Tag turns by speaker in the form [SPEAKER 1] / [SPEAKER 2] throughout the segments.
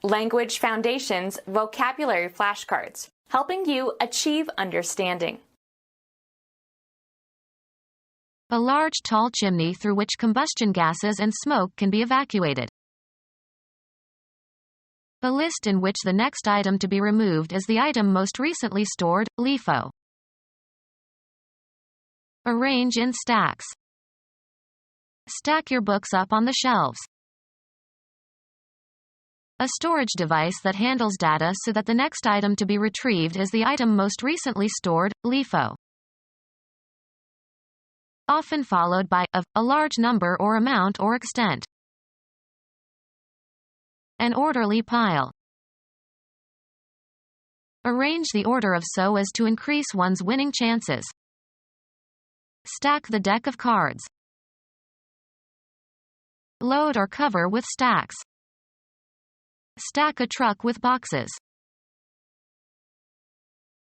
[SPEAKER 1] Language Foundations Vocabulary Flashcards, helping you achieve understanding.
[SPEAKER 2] A large, tall chimney through which combustion gases and smoke can be evacuated. A list in which the next item to be removed is the item most recently stored, LIFO. Arrange in stacks. Stack your books up on the shelves. A storage device that handles data so that the next item to be retrieved is the item most recently stored, LIFO. Often followed by a large number or amount or extent. An orderly pile. Arrange the order of so as to increase one's winning chances. Stack the deck of cards. Load or cover with stacks. Stack a truck with boxes.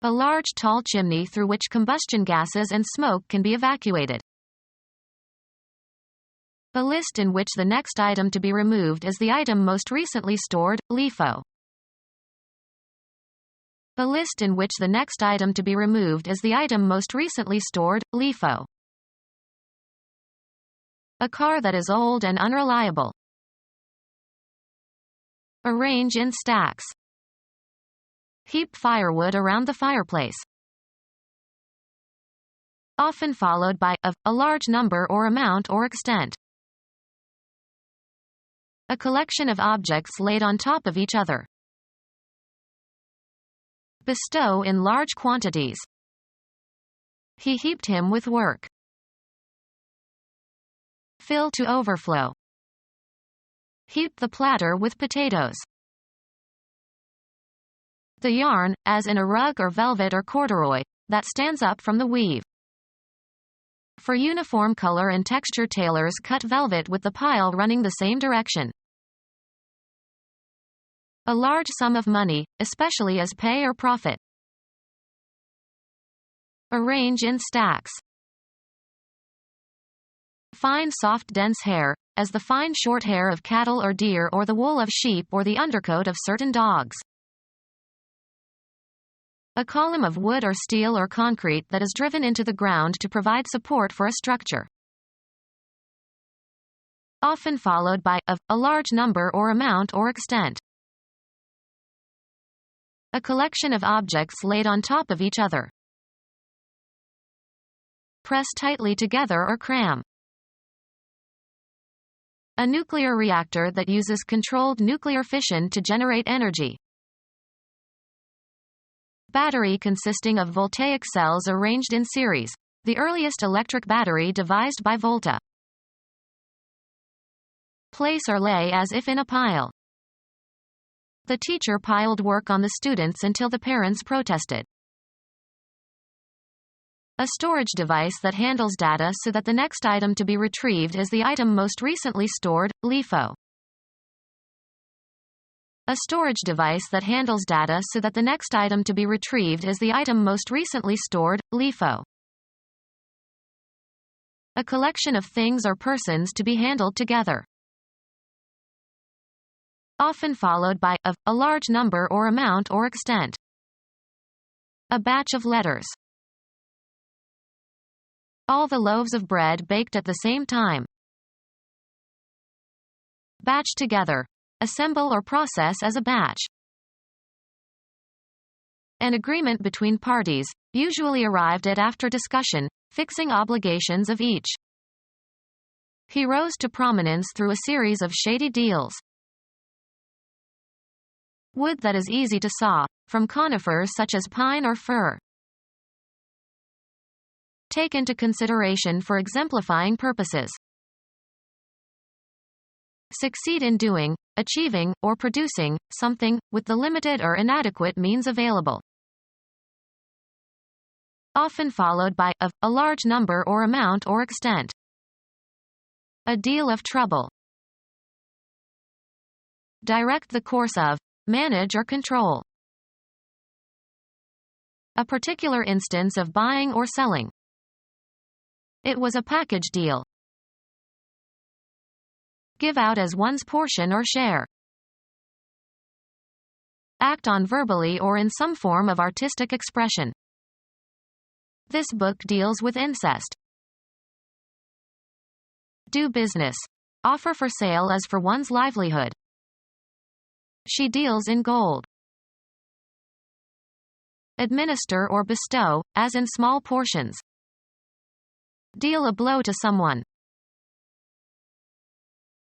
[SPEAKER 2] A large, tall chimney through which combustion gases and smoke can be evacuated. A list in which the next item to be removed is the item most recently stored, LIFO. A list in which the next item to be removed is the item most recently stored, LIFO. A car that is old and unreliable. Arrange in stacks. Heap firewood around the fireplace. Often followed by a large number or amount or extent. A collection of objects laid on top of each other. Bestow in large quantities. He heaped him with work. Fill to overflow. Heap the platter with potatoes. The yarn, as in a rug or velvet or corduroy, that stands up from the weave. For uniform color and texture, tailors cut velvet with the pile running the same direction. A large sum of money, especially as pay or profit. Arrange in stacks. Fine, soft, dense hair, as the fine short hair of cattle or deer or the wool of sheep or the undercoat of certain dogs. A column of wood or steel or concrete that is driven into the ground to provide support for a structure. Often followed by a large number or amount or extent. A collection of objects laid on top of each other. Press tightly together or cram. A nuclear reactor that uses controlled nuclear fission to generate energy. Battery consisting of voltaic cells arranged in series, the earliest electric battery devised by Volta. Place or lay as if in a pile. The teacher piled work on the students until the parents protested. A storage device that handles data so that the next item to be retrieved is the item most recently stored, LIFO. A storage device that handles data so that the next item to be retrieved is the item most recently stored, LIFO. A collection of things or persons to be handled together. Often followed by a large number or amount or extent. A batch of letters. All the loaves of bread baked at the same time. Batch together. Assemble or process as a batch. An agreement between parties, usually arrived at after discussion, fixing obligations of each. He rose to prominence through a series of shady deals. Wood that is easy to saw, from conifers such as pine or fir. Take into consideration for exemplifying purposes. Succeed in doing, achieving, or producing something, with the limited or inadequate means available. Often followed by a large number or amount or extent. A deal of trouble. Direct the course of, manage or control. A particular instance of buying or selling. It was a package deal. Give out as one's portion or share. act on verbally or in some form of artistic expression. This book deals with incest. Do business. Offer for sale as for one's livelihood. She deals in gold. Administer or bestow, as in small portions. Deal a blow to someone.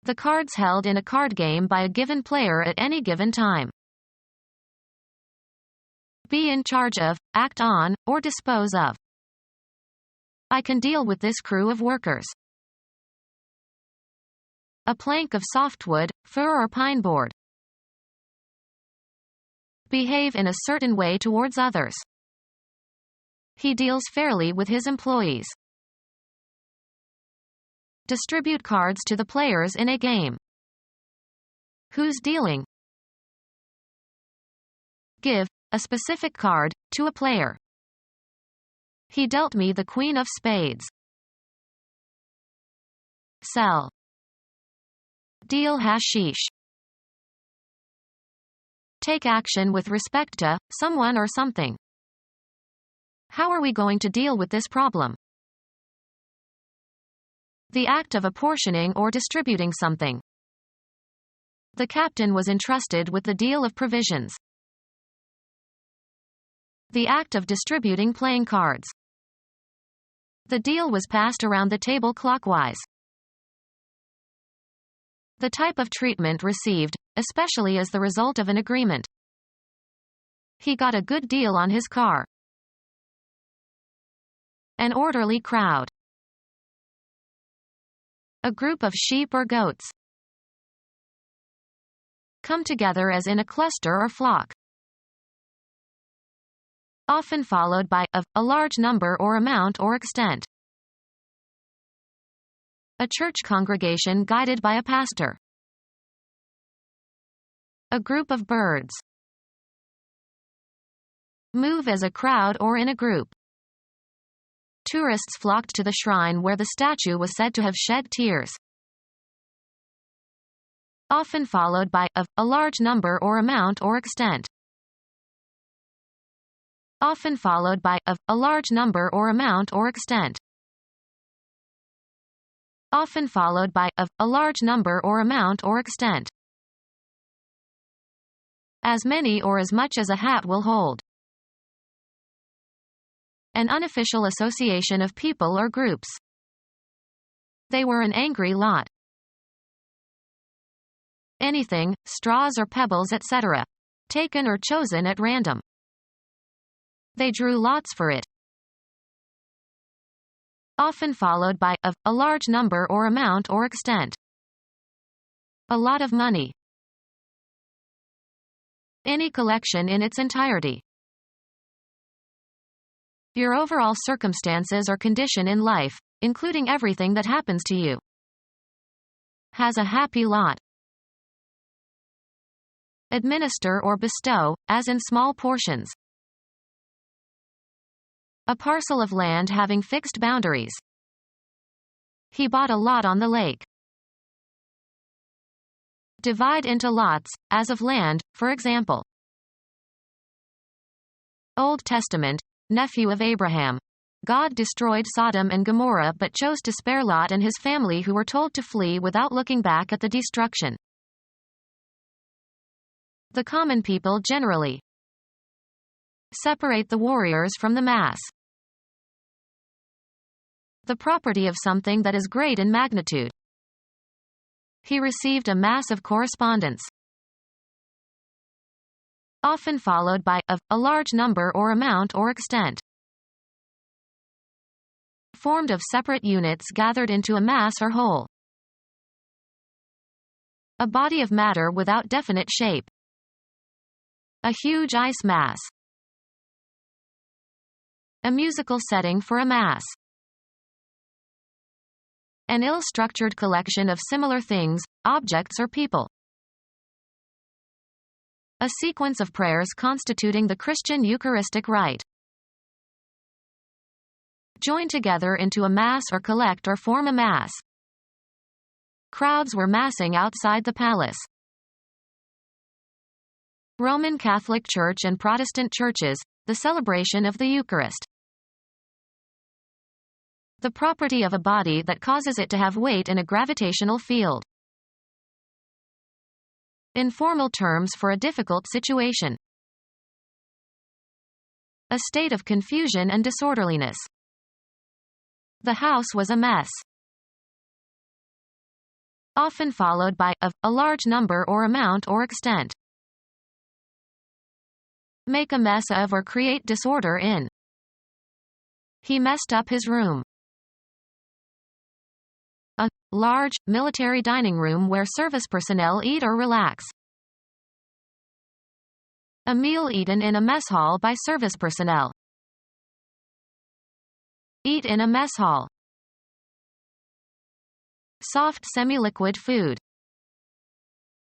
[SPEAKER 2] The cards held in a card game by a given player at any given time. Be in charge of, act on, or dispose of. I can deal with this crew of workers. A plank of softwood, fir or pine board. Behave in a certain way towards others. He deals fairly with his employees. Distribute cards to the players in a game. Who's dealing? Give a specific card to a player. He dealt me the queen of spades. Sell. Deal hashish. Take action with respect to someone or something. How are we going to deal with this problem? The act of apportioning or distributing something. The captain was entrusted with the deal of provisions. The act of distributing playing cards. The deal was passed around the table clockwise. The type of treatment received, especially as the result of an agreement. He got a good deal on his car. An orderly crowd. A group of sheep or goats. Come together as in a cluster or flock. Often followed by of, a large number or amount or extent. A church congregation guided by a pastor. A group of birds. Move as a crowd or in a group. Tourists flocked to the shrine where the statue was said to have shed tears. Often followed by of, a large number or amount or extent. Often followed by of, a large number or amount or extent. Often followed by of, a large number or amount or extent. As many or as much as a hat will hold. An unofficial association of people or groups. They were an angry lot. Anything, straws or pebbles, etc. Taken or chosen at random. They drew lots for it. Often followed by of, a large number or amount or extent. A lot of money. Any collection in its entirety. Your overall circumstances or condition in life, including everything that happens to you. Has a happy lot. Administer or bestow, as in small portions. A parcel of land having fixed boundaries. He bought a lot on the lake. Divide into lots, as of land, for example. Old Testament, nephew of Abraham. God destroyed Sodom and Gomorrah but chose to spare Lot and his family, who were told to flee without looking back at the destruction. The common people generally. Separate the warriors from the mass. The property of something that is great in magnitude. He received a mass of correspondence. Often followed by of, a large number or amount or extent. Formed of separate units gathered into a mass or whole. A body of matter without definite shape. A huge ice mass. A musical setting for a mass. An ill-structured collection of similar things, objects or people. A sequence of prayers constituting the Christian Eucharistic rite. Join together into a mass or collect or form a mass. Crowds were massing outside the palace. Roman Catholic Church and Protestant churches, the celebration of the Eucharist. The property of a body that causes it to have weight in a gravitational field. Informal terms for a difficult situation. A state of confusion and disorderliness. The house was a mess. Often followed by of, a large number or amount or extent. Make a mess of or create disorder in. He messed up his room. A large, military dining room where service personnel eat or relax. A meal eaten in a mess hall by service personnel. Eat in a mess hall. Soft semi-liquid food.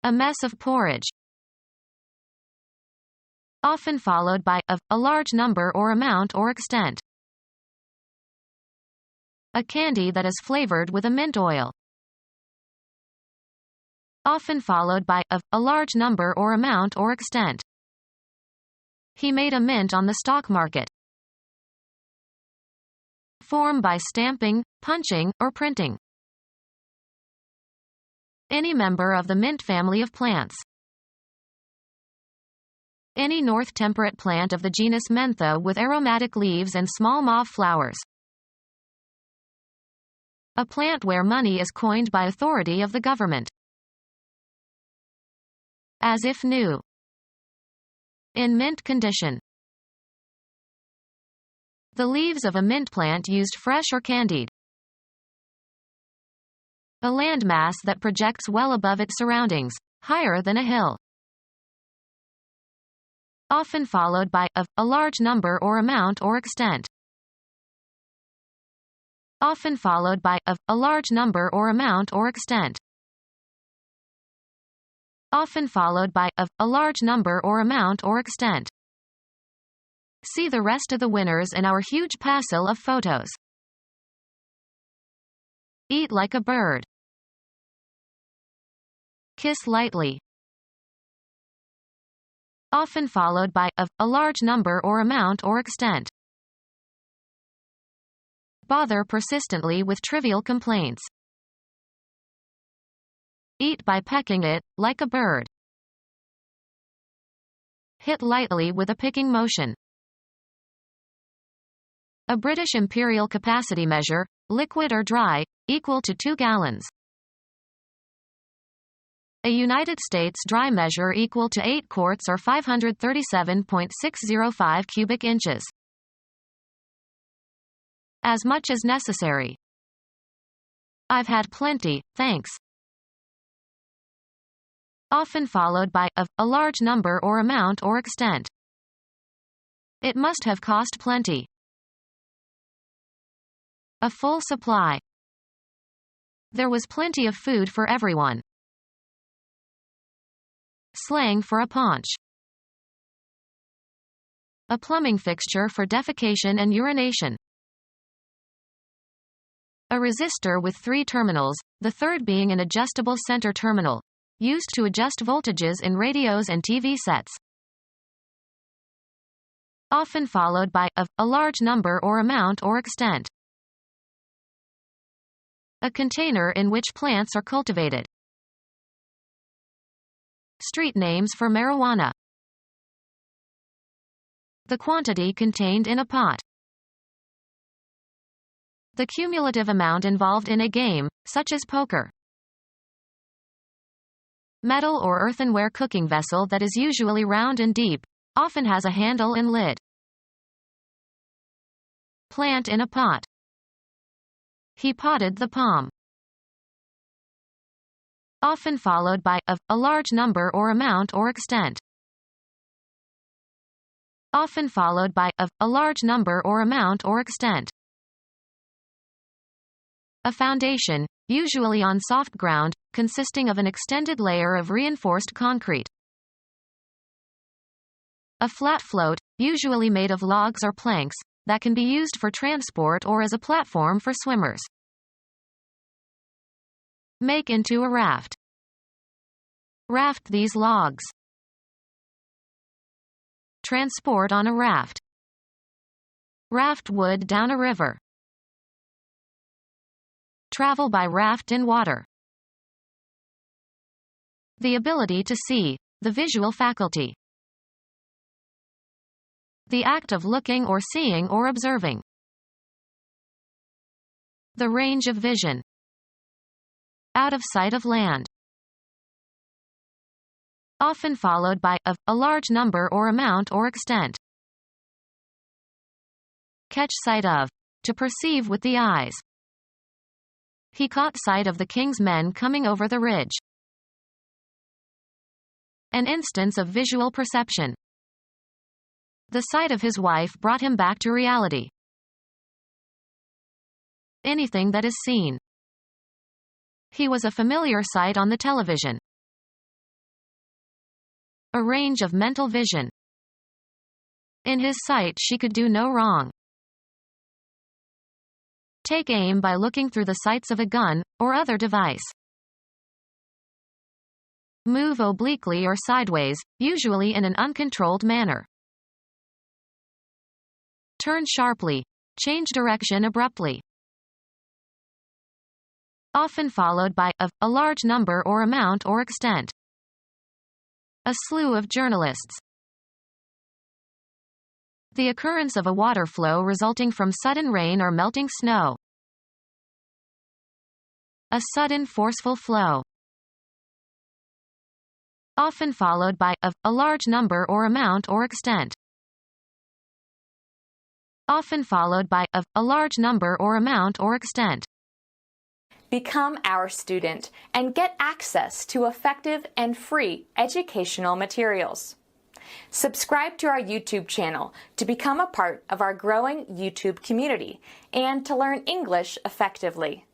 [SPEAKER 2] A mess of porridge. Often followed by of, a large number or amount or extent. A candy that is flavored with a mint oil. Often followed by of, a large number or amount or extent. He made a mint on the stock market. Form by stamping, punching, or printing. Any member of the mint family of plants. Any north temperate plant of the genus Mentha with aromatic leaves and small mauve flowers. A plant where money is coined by authority of the government. As if new. In mint condition. The leaves of a mint plant used fresh or candied. A landmass that projects well above its surroundings, higher than a hill. Often followed by of, a large number or amount or extent. Often followed by of, a large number or amount or extent. Often followed by of, a large number or amount or extent. See the rest of the winners in our huge passel of photos. Eat like a bird. Kiss lightly. Often followed by of, a large number or amount or extent. Bother persistently with trivial complaints. Eat by pecking it, like a bird. Hit lightly with a picking motion. A British imperial capacity measure, liquid or dry, equal to 2 gallons. A United States dry measure equal to 8 quarts or 537.605 cubic inches. As much as necessary. I've had plenty, thanks. Often followed by of, a large number or amount or extent. It must have cost plenty. A full supply. There was plenty of food for everyone. Slang for a paunch. A plumbing fixture for defecation and urination. A resistor with 3 terminals, the third being an adjustable center terminal, used to adjust voltages in radios and TV sets. Often followed by of, a large number or amount or extent. A container in which plants are cultivated. Street names for marijuana. The quantity contained in a pot. The cumulative amount involved in a game, such as poker. Metal or earthenware cooking vessel that is usually round and deep, often has a handle and lid. Plant in a pot. He potted the palm. Often followed by of, a large number or amount or extent. Often followed by of, a large number or amount or extent. A foundation, usually on soft ground, consisting of an extended layer of reinforced concrete. A flat float, usually made of logs or planks, that can be used for transport or as a platform for swimmers. Make into a raft. Raft these logs. Transport on a raft. Raft wood down a river. Travel by raft in water. The ability to see, the visual faculty. The act of looking or seeing or observing. The range of vision. Out of sight of land. Often followed by of, a large number or amount or extent. Catch sight of, to perceive with the eyes. He caught sight of the king's men coming over the ridge. An instance of visual perception. The sight of his wife brought him back to reality. Anything that is seen. He was a familiar sight on the television. A range of mental vision. In his sight she could do no wrong. Take aim by looking through the sights of a gun, or other device. Move obliquely or sideways, usually in an uncontrolled manner. Turn sharply. Change direction abruptly. Often followed by of, a large number or amount or extent. A slew of journalists. The occurrence of a water flow resulting from sudden rain or melting snow. A sudden forceful flow. Often followed by of, a large number or amount or extent. Often followed by of, a large number or amount or extent.
[SPEAKER 1] Become our student and get access to effective and free educational materials. Subscribe to our YouTube channel to become a part of our growing YouTube community and to learn English effectively.